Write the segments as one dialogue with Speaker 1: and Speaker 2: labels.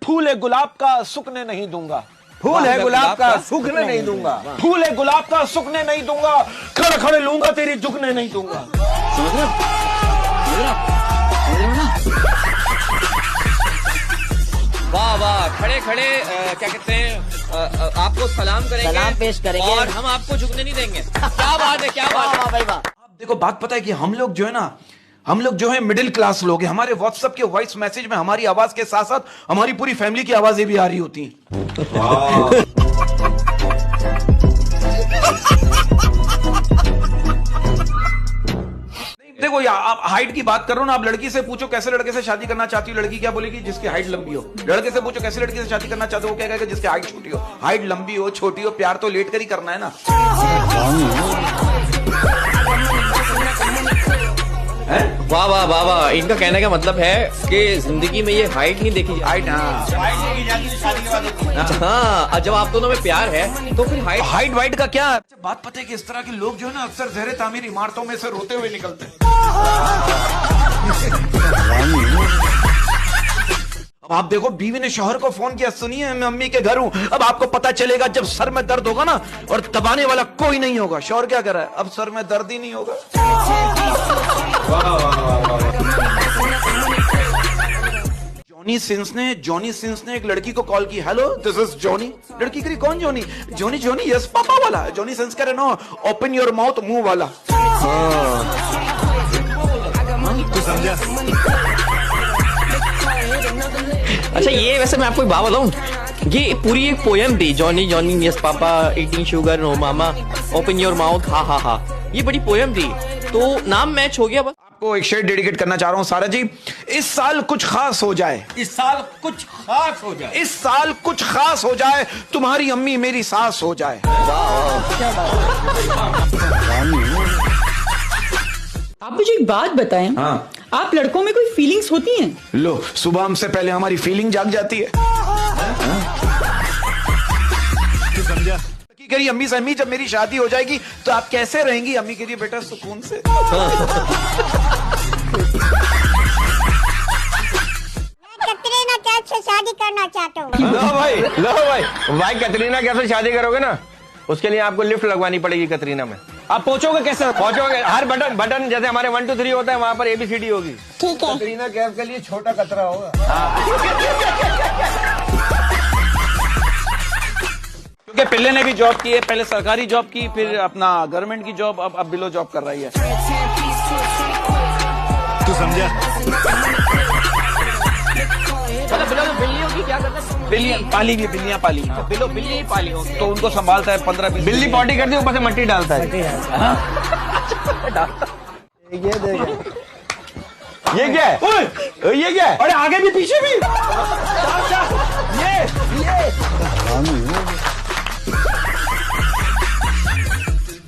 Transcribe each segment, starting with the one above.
Speaker 1: फूल है गुलाब का सुखने नहीं दूंगा,
Speaker 2: फूल है गुलाब का सूखने नहीं दूंगा,
Speaker 1: फूल है गुलाब का सुखने नहीं दूंगा, खड़े खड़े लूंगा तेरी झुकने नहीं दूंगा।
Speaker 3: वाह वाह, खड़े खड़े क्या कहते हैं, आपको सलाम करेंगे,
Speaker 4: सलाम पेश करेंगे
Speaker 3: और हम आपको झुकने नहीं देंगे। क्या बात है, क्या बात है भाई वाह।
Speaker 1: अब देखो बात पता है कि हम लोग जो है ना, हम लोग जो है मिडिल क्लास लोग हैं। हमारे व्हाट्सएप के वॉइस मैसेज में हमारी आवाज के साथ साथ हमारी पूरी फैमिली की आवाजें भी आ रही होती हैं। देखो यार, आप हाइट की बात कर रहे हो ना, आप लड़की से पूछो कैसे लड़के से शादी करना चाहती हो, लड़की क्या बोलेगी? जिसकी हाइट लंबी हो। लड़के से पूछो कैसे लड़की से शादी करना चाहते हो, वो क्या कहेगा? जिसकी हाइट छोटी हो। हाइट लंबी हो छोटी हो, प्यार तो लेट कर ही करना है ना।
Speaker 3: वाह वाह वाह वाह, इनका कहने का मतलब है कि जिंदगी में ये हाइट नहीं देखी, हाइट हाँ, जब आप दोनों में प्यार है तो फिर
Speaker 1: हाइट वाइट का क्या बात पता है कि इस तरह के लोग जो है ना अक्सर ज़हरे तामीर इमारतों में से रोते हुए निकलते हैं। अब आप देखो, बीवी ने शौहर को फोन किया, सुनिए मैं अम्मी के घर हूं। अब आपको पता चलेगा जब सर में दर्द होगा ना और दबाने वाला कोई नहीं होगा। शौहर क्या कर रहा है? अब सर में दर्द ही नहीं होगा। जॉनी सिंस ने एक लड़की को कॉल की, हेलो दिस इज जॉनी। लड़की करी, कौन जॉनी? जॉनी जॉनी यस पापा वाला। जॉनी सिंस कह रहे नो, ओपन योर माउथ, मुंह वाला।
Speaker 2: तू समझा?
Speaker 3: अच्छा, ये वैसे मैं आपको एक बात बताऊं, ये पूरी एक पोयम थी, Johnny Johnny yes papa, eating sugar no mama, open your mouth ha ha हा। ये बड़ी पोयम थी, तो नाम मैच हो गया। बस
Speaker 1: आपको एक शेर डेडिकेट करना चाह रहा हूं सारा जी। इस साल कुछ खास हो जाए,
Speaker 2: इस साल कुछ खास हो जाए,
Speaker 1: इस साल कुछ खास हो जाए, तुम्हारी अम्मी मेरी सास हो जाए।
Speaker 5: आप मुझे एक बात बताएं,
Speaker 1: हाँ।
Speaker 5: आप लड़कों में कोई फीलिंग्स होती हैं?
Speaker 1: लो, सुबह हमसे पहले हमारी फीलिंग जाग जाती है।
Speaker 2: तू समझा?
Speaker 1: की करी अम्मी से, अम्मी जब मेरी शादी हो जाएगी तो आप कैसे रहेंगी? अम्मी कह रही बेटा सुकून से।
Speaker 6: कैटरीना कैफ से शादी करना चाहता हूँ।
Speaker 2: लो भाई कैटरीना कैफ से शादी करोगे ना, उसके लिए आपको लिफ्ट लगवानी पड़ेगी कैटरीना में।
Speaker 1: आप पहुंचोगे कैसे?
Speaker 2: पहुंचोगे, हर बटन जैसे हमारे 1 2 3 होता है, वहाँ पर ABCD होगी।
Speaker 6: ठीक है।
Speaker 2: कैटरीना कैफ के लिए छोटा कतरा होगा।
Speaker 1: क्योंकि पिल्ले ने भी जॉब की है, पहले सरकारी जॉब की, फिर अपना गवर्नमेंट की जॉब, अब बिलो जॉब कर रही है।
Speaker 2: तू समझा?
Speaker 3: बिल्ली होगी, क्या करता है?
Speaker 1: बिल्लियां पाली भी, बिल्लियां पाली,
Speaker 3: बिल्ली पाली होगी
Speaker 1: तो उनको संभालता है 15-20।
Speaker 2: बिल्ली पॉटी करती है, ऊपर से मट्टी डालता है। ये क्या है? ओए, ये क्या है?
Speaker 1: अरे आगे भी पीछे भी।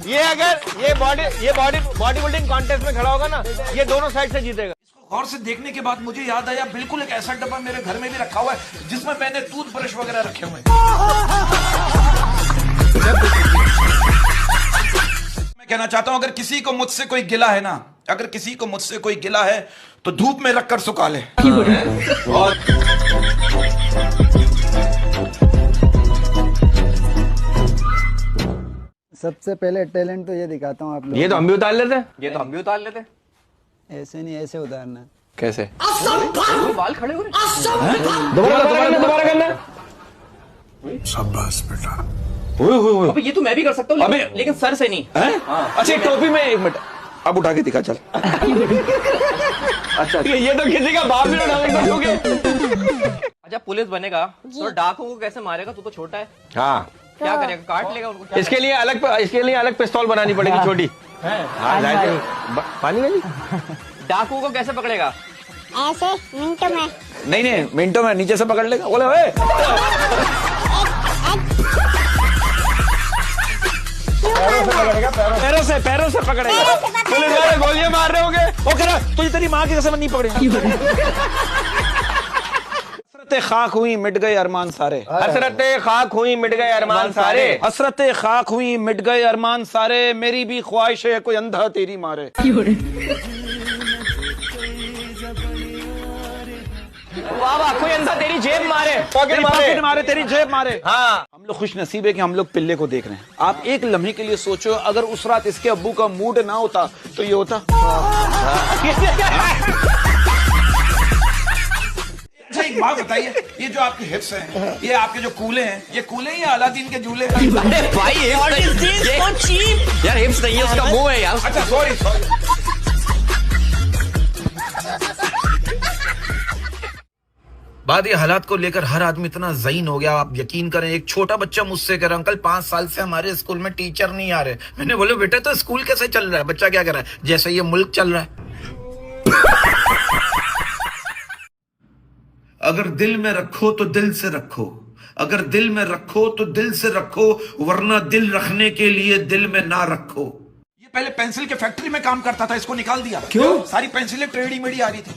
Speaker 2: ये अगर ये बॉडी बिल्डिंग कॉन्टेस्ट में खड़ा होगा ना, ये दोनों साइड से जीतेगा।
Speaker 1: गौर से देखने के बाद मुझे याद आया, बिल्कुल एक ऐसा डब्बा मेरे घर में भी रखा हुआ है जिसमें मैंने टूथब्रश वगैरह रखे हुए हैं। मैं कहना चाहता हूं, अगर किसी को मुझसे कोई गिला है ना, अगर किसी को मुझसे कोई गिला है तो धूप में रखकर सुखा ले। और
Speaker 7: सबसे पहले टैलेंट तो ये दिखाता हूँ आप लोग।
Speaker 2: ये तो हम भी उतार लेते हैं।
Speaker 3: ये तो हम भी उतार लेते।
Speaker 7: ऐसे नहीं, ऐसे उतारना।
Speaker 2: कैसे?
Speaker 3: बाल खड़े हो रहे।
Speaker 2: दोबारा करना।
Speaker 7: शाबाश बेटा।
Speaker 3: अबे ये तो मैं भी कर सकता हूँ,
Speaker 1: अबे
Speaker 3: लेकिन सर से नहीं।
Speaker 1: अच्छा टोपी में, एक मिनट अब उठा के दिखा चल।
Speaker 2: अच्छा, ये तो किसी का बाप भी उठा सकता।
Speaker 3: अच्छा, पुलिस बनेगा तो डाकू को कैसे मारेगा? तू तो छोटा है।
Speaker 2: हाँ,
Speaker 3: क्या करेगा? काट लेगा उनको? क्या
Speaker 2: इसके लिए अलग पिस्तौल बनानी पड़ेगी, छोटी। हाँ, पानी में
Speaker 3: डाकू को कैसे पकड़ेगा?
Speaker 6: ऐसे मिनटों में।
Speaker 1: नहीं मिनटों में नीचे से पकड़ लेगा। बोले ओए, पैरों से पकड़ेगा।
Speaker 2: पुलिस वाले गोलियां मार रहे होंगे।
Speaker 1: वो कह रहा तुझे तेरी माँ की कसम नहीं पकड़ेगा। हसरते खाक हुई मिट गए अरमान सारे,
Speaker 2: हसरते खाक हुई मिट गए अरमान सारे,
Speaker 1: हसरते खाक हुई मिट गए अरमान सारे, मेरी भी ख्वाहिश है कोई अंधा तेरी मारे।
Speaker 3: वाह वाह, कोई अंधा तेरी जेब मारे,
Speaker 2: पॉकेट मारे,
Speaker 1: पॉकेट मारे, तेरी जेब मारे।
Speaker 2: हाँ
Speaker 1: हम लोग खुश नसीब है कि हम लोग पिल्ले को देख रहे हैं। आप एक लम्हे के लिए सोचो, अगर उस रात इसके अब्बू का मूड ना होता तो ये होता। अच्छा एक बात बताइए, ये जो आपके हिप्स हैं, ये आपके जो कूले हैं, ये कूले ही अलादीन के झूले हैं?
Speaker 3: अरे भाई यार हिप्स नहीं है, उसका मुंह है यार।
Speaker 1: अच्छा सॉरी। बाद ये हालात को लेकर हर आदमी इतना ज़हीन हो गया, आप यकीन करें। एक छोटा बच्चा मुझसे कह रहा, अंकल 5 साल से हमारे स्कूल में टीचर नहीं आ रहे। मैंने बोले बेटा तो स्कूल कैसे चल रहा है? बच्चा क्या कर रहा है? जैसे ये मुल्क चल रहा है। अगर दिल में रखो तो दिल से रखो, अगर दिल में रखो तो दिल से रखो, वरना दिल रखने के लिए दिल में ना रखो। ये पहले पेंसिल के फैक्ट्री में काम करता था, इसको निकाल दिया। क्यों? सारी पेंसिलें टेढ़ी मेढ़ी आ रही थी।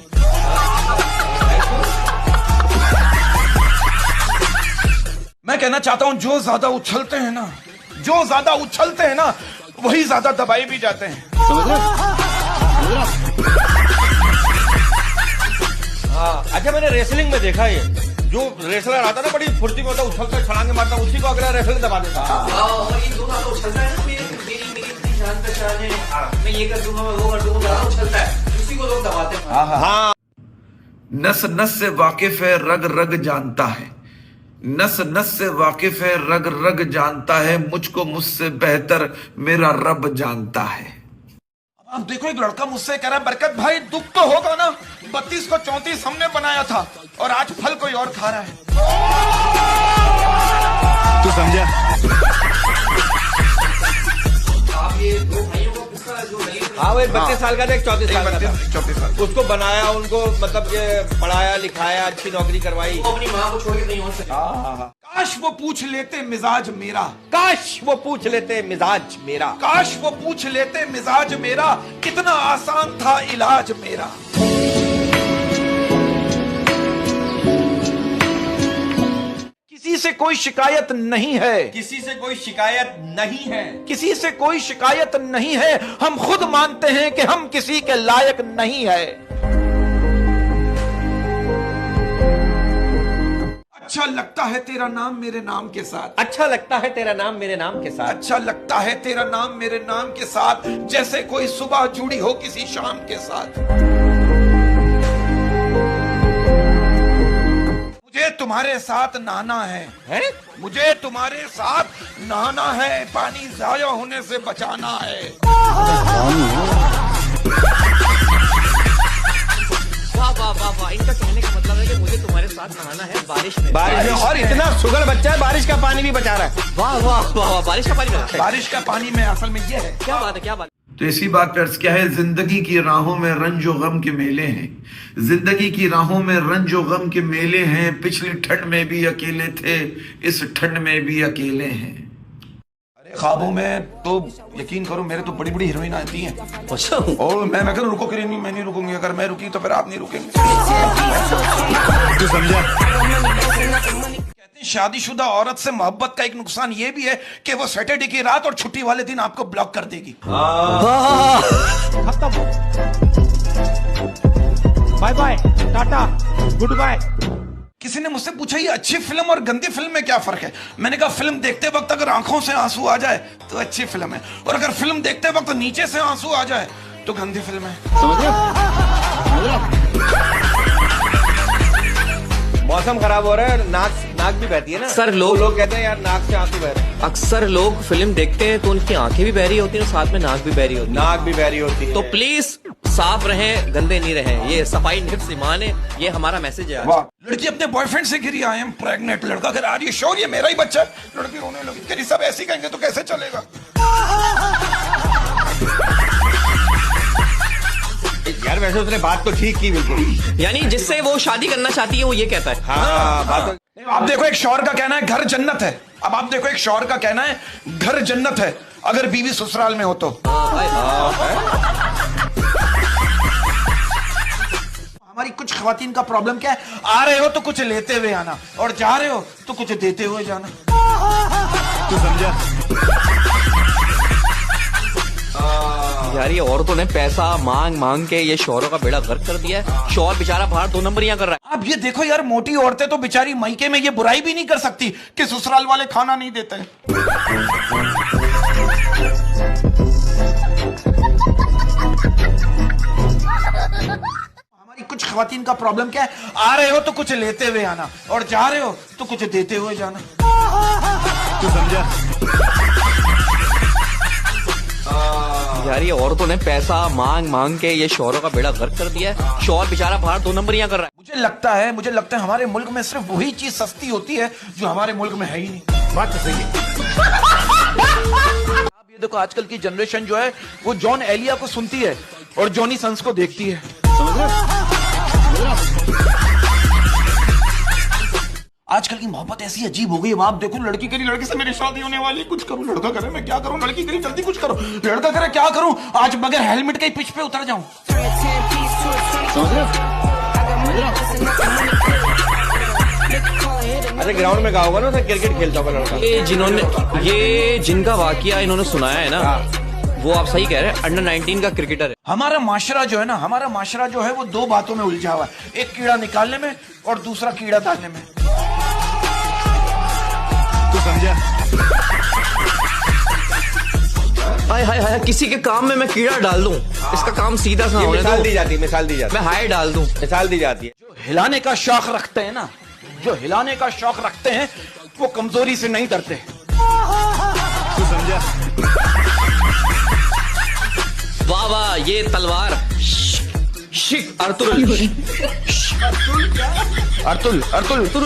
Speaker 1: मैं कहना चाहता हूं, जो ज्यादा उछलते हैं ना, जो ज्यादा उछलते हैं ना, वही ज्यादा दबाए भी जाते हैं।
Speaker 2: हाँ। अच्छा मैंने रेसलिंग में देखा ये, जो रेसलर आता ना बड़ी फुर्ती में होता, उछलता छलांगे मारता, उसी को अगला रेसलर दबा देता।
Speaker 3: मैं ये कर दूंगा, मैं वो कर दूंगा, उछलता है, उसी को लोग दबाते हैं।
Speaker 2: हाँ
Speaker 1: नस नस से वाकिफ है, रग रग जानता है। नस नस से वाकिफ है, रग रग जानता है। मुझको मुझसे बेहतर मेरा रब जानता है। अब देखो एक लड़का मुझसे कह रहा है, बरकत भाई दुख तो होगा ना, 32 को 34 हमने बनाया था और आज फल कोई और खा रहा है।
Speaker 2: तू समझा? हाँ वो 32 साल का था, एक 34 साल का था।
Speaker 1: 34 साल।
Speaker 2: उसको बनाया, उनको मतलब ये पढ़ाया लिखाया, अच्छी नौकरी करवाई।
Speaker 3: अपनी माँ को छोड़ के नहीं हो सकता।
Speaker 1: काश वो पूछ लेते मिजाज मेरा,
Speaker 2: काश वो पूछ लेते मिजाज मेरा,
Speaker 1: काश वो पूछ लेते मिजाज मेरा, कितना आसान था इलाज मेरा। किसी से कोई शिकायत नहीं है,
Speaker 2: किसी से कोई शिकायत नहीं है,
Speaker 1: किसी से कोई शिकायत नहीं है। हम खुद मानते हैं कि हम किसी के लायक नहीं है। अच्छा लगता है तेरा नाम मेरे नाम के साथ,
Speaker 2: अच्छा लगता है तेरा नाम मेरे नाम के साथ,
Speaker 1: अच्छा लगता है तेरा नाम मेरे नाम के साथ, जैसे कोई सुबह जुड़ी हो किसी शाम के साथ। मुझे तुम्हारे साथ नहाना है, मुझे तुम्हारे साथ नहाना है, पानी जाया होने से बचाना है।
Speaker 3: वाह वाह वाह वाह, इनका कहने का मतलब है कि मुझे तुम्हारे साथ नहाना है बारिश में।
Speaker 2: बारिश में, और इतना सुगर बच्चा है, बारिश का पानी भी बचा रहा है।
Speaker 3: वाह वाह वाह वाह, बारिश का पानी बचा है।
Speaker 1: बारिश का पानी में असल में ये है।
Speaker 3: क्या बात है, क्या बात है।
Speaker 1: तो इसी बात पर अर्ज क्या है, जिंदगी की राहों में रंजो गम के मेले हैं, जिंदगी की राहों में रंजो गम के मेले हैं। पिछली ठंड में भी अकेले थे, इस ठंड में भी अकेले हैं। अरे ख्वाबों में तो यकीन करो मेरे तो बड़ी बड़ी हीरोइन आती हैं।
Speaker 3: अच्छा,
Speaker 1: और मैं अगर रुको करें नहीं, मैं नहीं रुकूंगी। अगर मैं रुकी तो फिर आप नहीं रुकेंगे।
Speaker 2: तू समझा?
Speaker 1: शादीशुदा औरत से मोहब्बत का एक नुकसान ये भी है कि वो सैटरडे की रात और छुट्टी वाले दिन आपको ब्लॉक कर देगी।
Speaker 2: Bye bye, tata, good bye.
Speaker 1: किसी ने मुझसे पूछा ये अच्छी फिल्म और गंदी फिल्म में क्या फर्क है? मैंने कहा फिल्म देखते वक्त अगर आंखों से आंसू आ जाए तो अच्छी फिल्म है, और अगर फिल्म देखते वक्त नीचे से आंसू आ जाए तो गंदी फिल्म है।
Speaker 2: मौसम खराब हो रहा है, नाक भी बहती है ना।
Speaker 3: सर,
Speaker 2: लोग कहते हैं यार नाक से आंसू बह रहे हैं।
Speaker 3: अक्सर लोग फिल्म देखते हैं तो उनकी आंखें भी बहरी होती हैं और साथ में नाक भी बहरी होती है।
Speaker 2: नाक भी बहरी होती है।
Speaker 3: तो प्लीज साफ रहें, गंदे नहीं रहें। ये सफाई निफ्स ईमान है, ये हमारा मैसेज है आज।
Speaker 1: लड़की अपने बॉयफ्रेंड से गिरी, आई एम प्रेग्नेंट। लड़का कह रहा है श्योर ये मेरा ही बच्चा है। लड़की रोने लगी, कह रही सब ऐसे ही कहेंगे तो कैसे चलेगा।
Speaker 2: यार वैसे उसने बात तो ठीक की बिल्कुल।
Speaker 3: यानी जिससे वो शादी करना चाहती है वो ये कहता है।
Speaker 2: हाँ बात तो।
Speaker 1: आप देखो एक शौहर का कहना है घर जन्नत है। अब आप देखो एक शौहर का कहना है घर जन्नत है अगर बीवी ससुराल में हो तो। हमारी कुछ खवातीन का प्रॉब्लम क्या है, आ रहे हो तो कुछ लेते हुए आना और जा रहे हो तो कुछ देते हुए जाना।
Speaker 2: तू समझा?
Speaker 3: यार ये औरतों ने पैसा मांग मांग के ये शौहरों का बेड़ा गर्क कर दिया है। शौहर बेचारा बाहर 2 नंबरियां कर रहा है।
Speaker 1: अब ये देखो यार, मोटी औरतें तो बेचारी मायके में ये बुराई भी नहीं कर सकती कि ससुराल वाले खाना नहीं देते हैं। हमारी कुछ खवातीन का प्रॉब्लम क्या है, आ रहे हो तो कुछ लेते हुए आना और जा रहे हो तो कुछ देते हुए जाना।
Speaker 2: तू समझा?
Speaker 3: यार ये औरतों ने पैसा मांग मांग के ये शौहरों का बेड़ा गर्क कर दिया है। शौहर बेचारा बाहर 2 नंबरियां कर रहा है।
Speaker 1: मुझे लगता है हमारे मुल्क में सिर्फ वही चीज सस्ती होती है जो हमारे मुल्क में है ही नहीं।
Speaker 2: बात तो सही है।
Speaker 1: अब ये देखो, आजकल की जनरेशन जो है वो जॉन एलिया को सुनती है और जॉनी सन्स को देखती है। आजकल की मोहब्बत ऐसी अजीब हो गई है। आप देखो, लड़की करी लड़के से मेरी शादी होने वाली, कुछ करूं, लड़का करे मैं क्या करूं, लड़की करी जल्दी कुछ करो, लड़का करे क्या करूं, आज बगैर हेलमेट के पिच पे उतर जाऊं।
Speaker 2: अरे ग्राउंड में कहा होगा ना, क्रिकेट खेलता होगा लड़का।
Speaker 3: ये जिनका वाकया इन्होंने सुनाया है ना, वो आप सही कह रहे हैं, अंडर 19 का क्रिकेटर है।
Speaker 1: हमारा माशरा जो है वो 2 बातों में उलझा हुआ है, एक कीड़ा निकालने में और दूसरा कीड़ा डालने में।
Speaker 2: तू समझा?
Speaker 3: हाय हाय हाय, किसी के काम में मैं कीड़ा डाल दूं, इसका काम सीधा सा होने
Speaker 2: मिसाल
Speaker 3: दो।
Speaker 2: दी जाती है, मिसाल दी जाती
Speaker 3: मैं हाय डाल दूं।
Speaker 2: मिसाल दी जाती है।
Speaker 1: जो हिलाने का शौक रखते हैं ना, जो हिलाने का शौक रखते हैं वो कमजोरी से नहीं डरते।
Speaker 2: तू समझा?
Speaker 3: वाह वाह, ये तलवार अर्तुल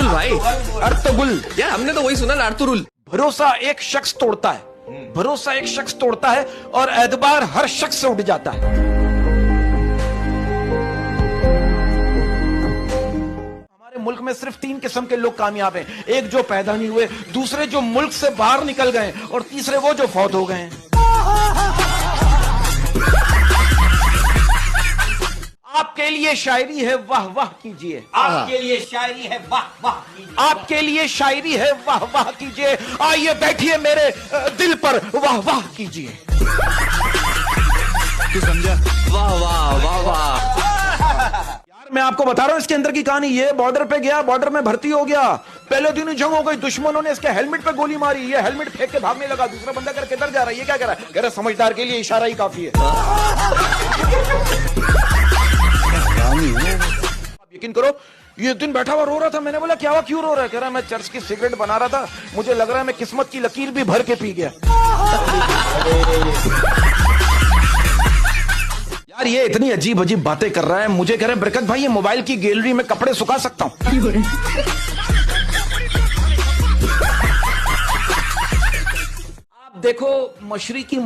Speaker 3: भाई,
Speaker 1: अर्तुगुल।
Speaker 3: यार हमने तो वही सुना ना, अर्तुल।
Speaker 1: भरोसा एक शख्स तोड़ता है और एतबार हर शख्स से उठ जाता है। हमारे मुल्क में सिर्फ 3 किस्म के लोग कामयाब हैं, एक जो पैदा नहीं हुए, दूसरे जो मुल्क से बाहर निकल गए और तीसरे वो जो फौत हो गए हैं। आपके लिए शायरी है, वाह वाह कीजिए।
Speaker 2: आपके लिए शायरी है, वाह वाह कीजिए।
Speaker 1: आपके लिए शायरी है, वाह वाह कीजिए। आइए बैठिए मेरे दिल पर, वाह वाह कीजिए।
Speaker 2: तू समझा?
Speaker 3: वाह वाह वाह वाह।
Speaker 1: यार मैं आपको बता रहा हूं इसके अंदर की कहानी। ये बॉर्डर पे गया, बॉर्डर में भर्ती हो गया, पहले दिन ही जंग हो गई, दुश्मनों ने इसके हेलमेट पे गोली मारी, ये हेलमेट फेंक के भागने लगा। दूसरा बंदा कर किधर जा रहा है, ये क्या कर रहा है, कह रहा समझदार के लिए इशारा ही काफी है। यकीन करो, ये एक दिन बैठा हुआ रो रहा था। मैंने बोला क्या हुआ, क्यों रो रहा है, कह रहा मैं चर्च की सिगरेट बना रहा था, मुझे लग रहा है मैं किस्मत की लकीर भी भर के पी गया। यार ये इतनी अजीब अजीब बातें कर रहा है, मुझे कह रहे बरकत भाई ये मोबाइल की गैलरी में कपड़े सुखा सकता हूं। आप देखो, मशरिकी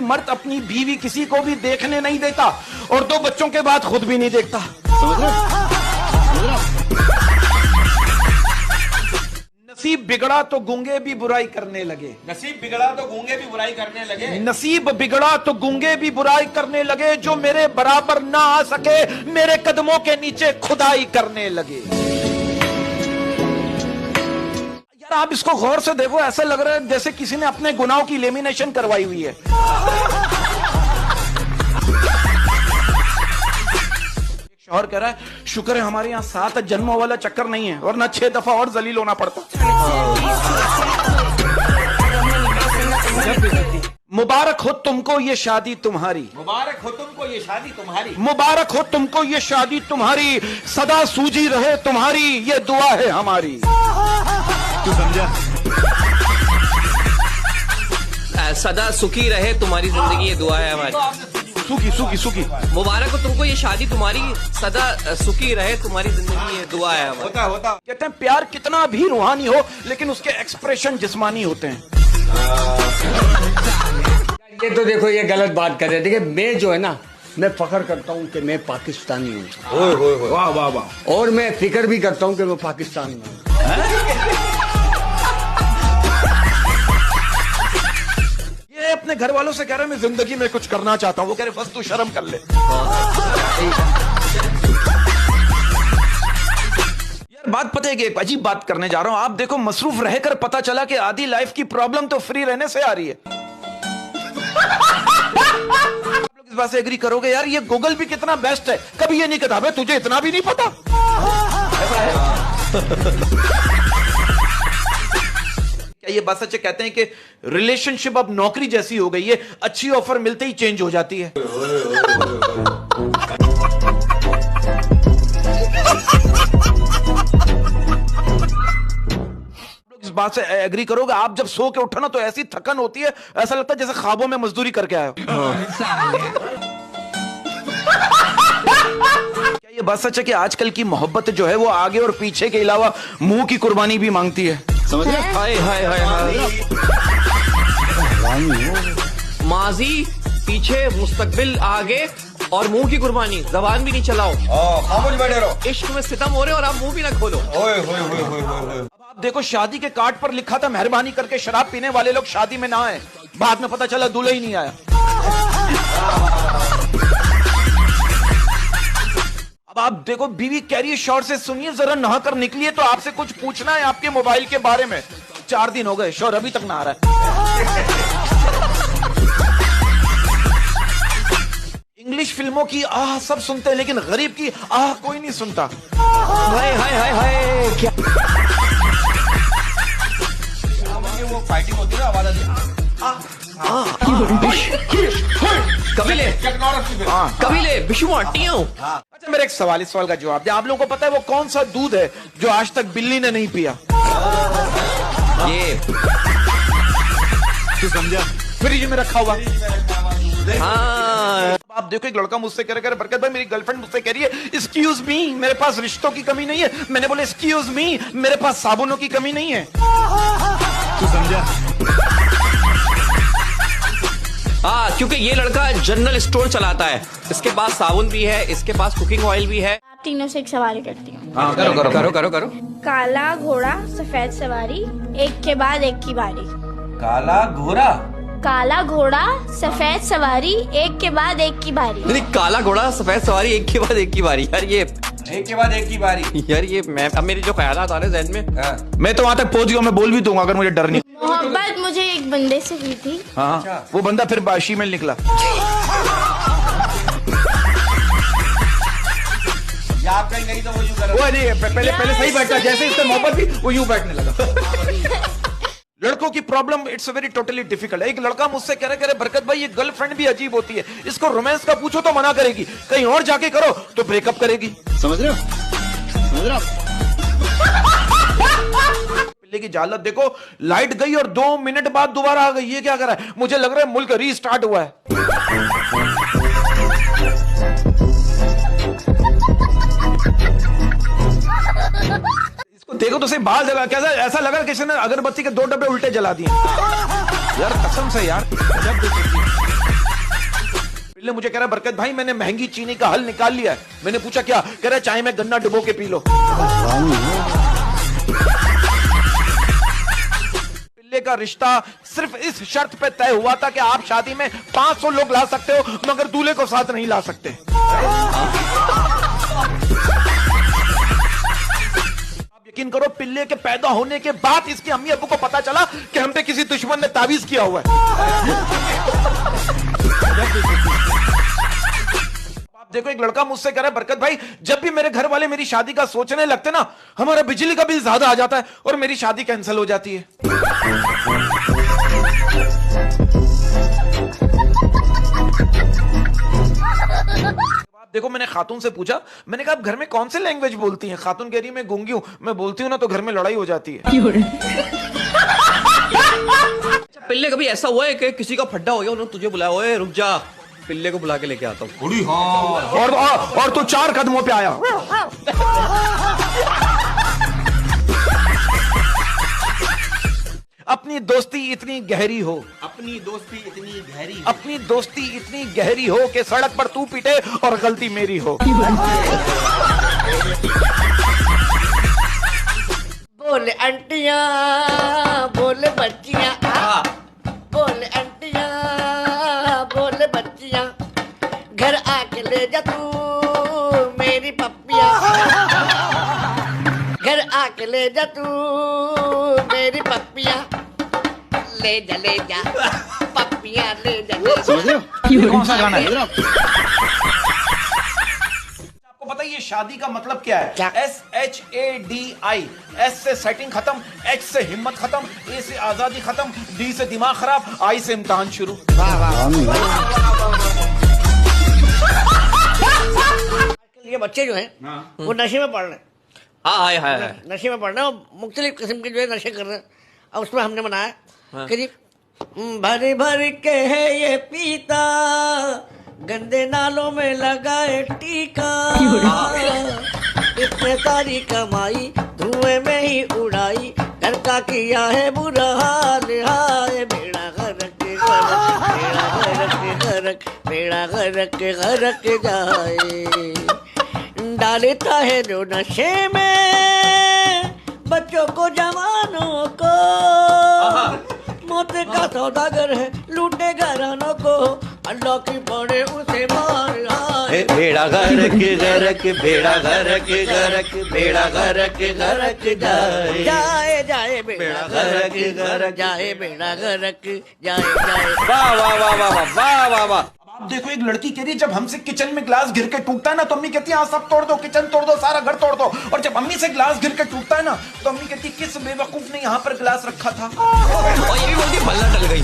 Speaker 1: मर्द अपनी बीवी किसी को भी देखने नहीं देता और 2 बच्चों के बाद खुद भी नहीं देखता। नसीब बिगड़ा तो गूंगे भी बुराई करने लगे।
Speaker 2: नसीब बिगड़ा तो गूंगे भी बुराई करने लगे।
Speaker 1: नसीब बिगड़ा तो गूंगे भी बुराई करने लगे, जो मेरे बराबर ना आ सके मेरे कदमों के नीचे खुदाई करने लगे। यार आप इसको गौर से देखो, ऐसा लग रहा है जैसे किसी ने अपने गुनाहों की लेमिनेशन करवाई हुई है। शौहर कह रहा है शुक्र है हमारे यहाँ 7 जन्मों वाला चक्कर नहीं है, वरना 6 दफा और जलील होना पड़ता। मुबारक हो तुमको ये शादी तुम्हारी,
Speaker 2: मुबारक हो तुमको ये शादी तुम्हारी,
Speaker 1: मुबारक हो तुमको ये शादी तुम्हारी, सदा सूजी रहे तुम्हारी ये दुआ है हमारी।
Speaker 2: तू समझा?
Speaker 3: सदा सुखी रहे तुम्हारी जिंदगी ये दुआ है हमारी।
Speaker 1: सुखी
Speaker 3: मुबारक हो तुमको ये शादी तुम्हारी, सदा सुखी रहे तुम्हारी जिंदगी ये दुआ है हमारी।
Speaker 2: होता
Speaker 1: कहते हैं प्यार कितना भी रूहानी हो लेकिन उसके एक्सप्रेशन जिस्मानी होते हैं।
Speaker 4: ये तो देखो ये गलत बात कर रहे हैं। देखिए मैं जो है ना, मैं फख्र करता हूँ कि मैं पाकिस्तानी हूँ।
Speaker 1: वाह वाह वाह।
Speaker 4: और मैं फिक्र भी करता हूँ कि मैं पाकिस्तान में हूँ।
Speaker 1: ये अपने घर वालों से कह रहे हैं मैं जिंदगी में कुछ करना चाहता हूँ, वो कह रहे बस तू शर्म कर ले। यार बात पता है कि एक अजीब बात करने जा रहा हूँ। आप देखो, मसरूफ रहकर पता चला कि आधी लाइफ की प्रॉब्लम तो फ्री रहने से आ रही है। बात से एग्री करोगे यार, ये गूगल भी कितना बेस्ट है, कभी ये नहीं कहता भाई तुझे इतना भी नहीं पता। क्या ये बात सच है? कहते हैं कि रिलेशनशिप अब नौकरी जैसी हो गई है, अच्छी ऑफर मिलते ही चेंज हो जाती है। इस बात से एग्री करोगे, आप जब सो के उठो ना तो ऐसी थकन होती है, ऐसा लगता है जैसे ख्वाबों में मजदूरी करके आए हो। क्या ये बात सच है कि आजकल की मोहब्बत जो है वो आगे और पीछे के अलावा मुंह की कुर्बानी भी मांगती है?
Speaker 7: समझ रहे हो?
Speaker 3: हाय हाय हाय हाय। माजी, पीछे, मुस्तकबिल, आगे और मुंह की कुर्बानी, जबान भी नहीं चलाओ।
Speaker 2: खामोश बैठे रहो।
Speaker 3: इश्क में सितम हो रहे और आप मुंह भी ना खोलो।
Speaker 2: ओए होए होए होए होए।
Speaker 1: अब आप देखो, शादी के कार्ड पर लिखा था मेहरबानी करके शराब पीने वाले लोग शादी में ना आए, बाद में पता चला दूल्हा ही नहीं आया। अब आप देखो, बीवी कह रही है शौहर से सुनिए जरा नहा कर निकलिए तो आपसे कुछ पूछना है आपके मोबाइल के बारे में। 4 दिन हो गए, शौहर अभी तक नहा रहा है। इंग्लिश फिल्मों की आह सब सुनते हैं, लेकिन गरीब की आह कोई नहीं सुनता।
Speaker 3: हाय हाय हाय हाय। क्या
Speaker 2: वो फाइटिंग होती है ना, आवाज आती है।
Speaker 3: कबीले कबीले बिशु आटियों।
Speaker 1: अच्छा, मेरा एक सवाल, इस सवाल का जवाब दे। आप लोगों को पता है वो कौन सा दूध है जो आज तक बिल्ली ने नहीं पिया?
Speaker 3: ये
Speaker 1: तू समझा? फ्रिज में रखा हुआ।
Speaker 3: हाँ।
Speaker 1: आप देखो, एक लड़का मुझसे कह रहा है बरकत भाई, मेरी गर्लफ्रेंड मुझसे कह रही है एक्सक्यूज मी, मेरे पास रिश्तों की कमी नहीं है। मैंने बोला एक्सक्यूज मी, मेरे पास साबुनों की कमी नहीं है। तू समझा?
Speaker 3: हाँ, क्योंकि ये लड़का जनरल स्टोर चलाता है, इसके पास साबुन भी है, इसके पास कुकिंग ऑयल भी है।
Speaker 6: आप तीनों से एक सवाल करती हूँ।
Speaker 1: हाँ, करो करो
Speaker 3: करो करो करो।
Speaker 6: काला घोड़ा सफेद सवारी, एक के बाद एक की बारी।
Speaker 2: काला घोड़ा
Speaker 6: काला घोड़ा सफेद सवारी, एक के बाद एक की बारी।
Speaker 3: नहीं, काला घोड़ा सफेद सवारी, एक के बाद एक की बारी। यार ये
Speaker 2: एक के बाद एक की बारी।
Speaker 3: यार ये मैं अब मेरी जो ख्यालात आ रहे हैं जहन में।
Speaker 1: मैं तो वहां तक पहुंच गया, मैं बोल भी दूंगा अगर मुझे डर नहीं।
Speaker 6: मोहब्बत मुझे एक बंदे से हुई थी।
Speaker 1: हाँ, वो बंदा फिर बाशी में निकला।
Speaker 2: या आप कहीं गई तो वो यूं कर
Speaker 1: वो नहीं, पहले पहले सही बैठा, जैसे इससे मोहब्बत भी वो यूं बैठने लगा। लड़कों की problem it's very totally difficult. एक लड़का मुझसे कह रहे बरकत भाई ये गर्लफ्रेंड भी अजीब होती है, इसको रोमांस का पूछो तो मना करेगी, कहीं और जाके करो तो ब्रेकअप करेगी।
Speaker 7: समझ रहे हो? समझ रहे हो?
Speaker 1: पिल्ले की जालत देखो, लाइट गई और 2 मिनट बाद दोबारा आ गई, ये क्या कर रहा है? मुझे लग रहा है मुल्क रीस्टार्ट हुआ है। इसको देखो तो सही, बाल जला, कैसा ऐसा लगा किसी ने अगरबत्ती के 2 डब्बे उल्टे जला दिए। यार कसम से यार, पिल्ले मुझे कह रहा है बरकत भाई मैंने महंगी चीनी का हल निकाल लिया है। मैंने पूछा क्या? कह रहा है चाय में गन्ना डुबो के पी लो। पिल्ले का रिश्ता सिर्फ इस शर्त पे तय हुआ था कि आप शादी में 500 लोग ला सकते हो मगर दूल्हे को साथ नहीं ला सकते। यकीन करो, पिल्ले के पैदा होने के बाद इसके अम्मी अब्बू को पता चला कि हम पे किसी दुश्मन ने तावीज किया हुआ है। आप देखो, एक लड़का मुझसे कह रहा है बरकत भाई जब भी मेरे घर वाले मेरी शादी का सोचने लगते ना, हमारा बिजली का बिल ज्यादा आ जाता है और मेरी शादी कैंसिल हो जाती है। देखो, मैंने खातून से पूछा, मैंने कहा आप घर में कौन से लैंग्वेज बोलती हैं? खातून कह रही मैं गूंगी हूं, मैं बोलती हूं ना तो घर में लड़ाई हो जाती है।
Speaker 3: अच्छा, पिल्ले कभी ऐसा हुआ है कि किसी का फड्डा हो गया, उन्होंने तुझे बुलाया, ओए रुक जा, पिल्ले को बुला के लेके आता हूँ।
Speaker 1: और तू 4 कदमों पे आया। अपनी दोस्ती इतनी गहरी हो,
Speaker 2: अपनी दोस्ती इतनी गहरी,
Speaker 1: अपनी दोस्ती इतनी गहरी हो कि सड़क पर तू पीटे और गलती मेरी हो।
Speaker 8: बोले अंटियां बोले बच्चियां, बोले अंटियां बोले बच्चियां, घर आके ले जा तू मेरी पप्पियां, घर आके ले जा तू मेरी पप्पियां, ले जा पप्पियां। पिया ले जा।
Speaker 7: समझ रहे हो?
Speaker 1: ये कौन सा गाना है?
Speaker 7: समझ रहे हो?
Speaker 1: आपको पता है ये शादी का मतलब क्या है?
Speaker 8: क्या?
Speaker 1: SHADI। S से सेटिंग खत्म, H से हिम्मत खत्म, A से आजादी खत्म, D से दिमाग खराब, I से इम्तिहान शुरू।
Speaker 8: ये बच्चे जो हैं वो नशे में पड़ रहे हैं,
Speaker 3: हाँ हाय हाय हाय
Speaker 8: नशे में पड़ रहे हैं और मुख्तलिफ किस्म के जो है नशे कर रहे हैं। और उसमें हमने बनाया कि जी भरी भरी के है ये पीता, गंदे नालों में लगाए टीका, इसने सारी कमाई धुएं में ही उड़ाई, घर का किया है बुरा हाल, हाय बेड़ा गरक गरक बेड़ा गरक जाए। डालता है जो नशे में बच्चों को जवानों को, मौत का सौदागर है लूटे घरानों को, अल्लाह की पड़े उसे मार।
Speaker 3: बेड़ा गरक गरक बेड़ा गरक गरक बेड़ा गरक गरक जाए
Speaker 8: जाए जाए बेड़ा
Speaker 3: गरक गरक
Speaker 8: जाए बेड़ा गरक जाए जाए।
Speaker 2: वाह वाह वाह वाह वाह वाह वाह वाह।
Speaker 1: आप देखो एक लड़की कह रही है जब हमसे किचन में ग्लास गिर के टूटता है ना तो अम्मी कहती है हाँ सब तोड़ दो, किचन तोड़ दो, सारा घर तोड़ दो। और जब अम्मी से ग्लास गिर के टूटता है ना तो अम्मी कहती है किस बेवकूफ ने यहाँ पर ग्लास रखा था।
Speaker 3: और ये भी बोलती है, बल्ला टल गई।